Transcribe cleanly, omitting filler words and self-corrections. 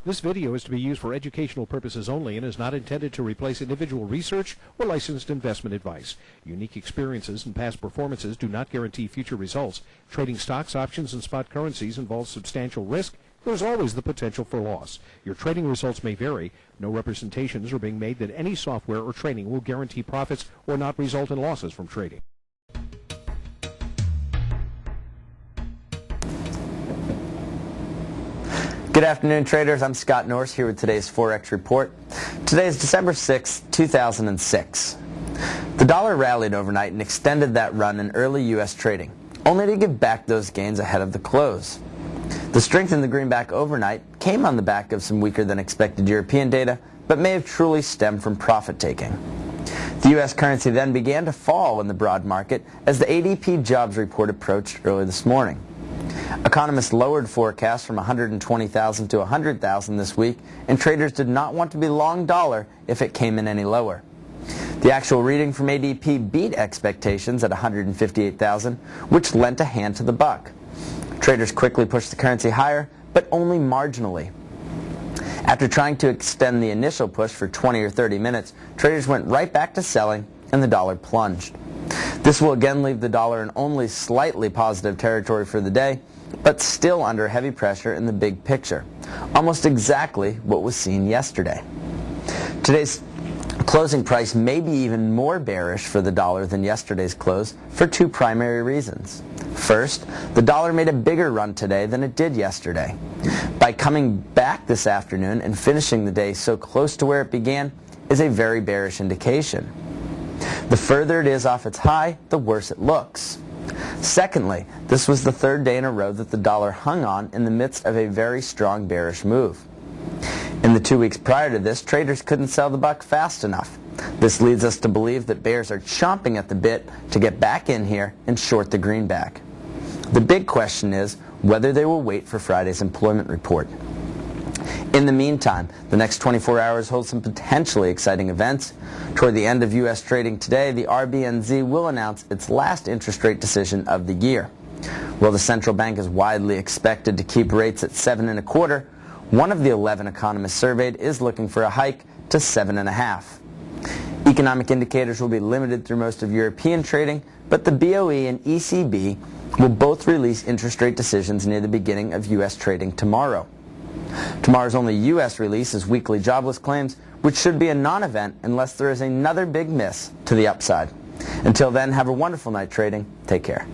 This video is to be used for educational purposes only and is not intended to replace individual research or licensed investment advice. Unique experiences and past performances do not guarantee future results. Trading stocks, options, and spot currencies involves substantial risk. There's always the potential for loss. Your trading results may vary. No representations are being made that any software or trading will guarantee profits or not result in losses from trading. Good afternoon, traders. I'm Scott Norris here with today's Forex report. Today is December 6, 2006. The dollar rallied overnight and extended that run in early U.S. trading, only to give back those gains ahead of the close. The strength in the greenback overnight came on the back of some weaker than expected European data, but may have truly stemmed from profit taking. The U.S. currency then began to fall in the broad market as the ADP jobs report approached early this morning. Economists lowered forecasts from 120,000 to 100,000 this week, and traders did not want to be long dollar if it came in any lower. The actual reading from ADP beat expectations at 158,000, which lent a hand to the buck. Traders quickly pushed the currency higher, but only marginally. After trying to extend the initial push for 20 or 30 minutes, traders went right back to selling, and the dollar plunged. This will again leave the dollar in only slightly positive territory for the day, but still under heavy pressure in the big picture, almost exactly what was seen yesterday. Today's closing price may be even more bearish for the dollar than yesterday's close for two primary reasons. First, the dollar made a bigger run today than it did yesterday. By coming back this afternoon and finishing the day so close to where it began is a very bearish indication. The further it is off its high, the worse it looks. Secondly, this was the third day in a row that the dollar hung on in the midst of a very strong bearish move. In the 2 weeks prior to this, traders couldn't sell the buck fast enough. This leads us to believe that bears are chomping at the bit to get back in here and short the greenback. The big question is whether they will wait for Friday's employment report. In the meantime, the next 24 hours hold some potentially exciting events. Toward the end of U.S. trading today, the RBNZ will announce its last interest rate decision of the year. While the central bank is widely expected to keep rates at 7.25%, one of the 11 economists surveyed is looking for a hike to 7.5%. Economic indicators will be limited through most of European trading, but the BOE and ECB will both release interest rate decisions near the beginning of U.S. trading tomorrow. Tomorrow's only U.S. release is weekly jobless claims, which should be a non-event unless there is another big miss to the upside. Until then, have a wonderful night trading. Take care.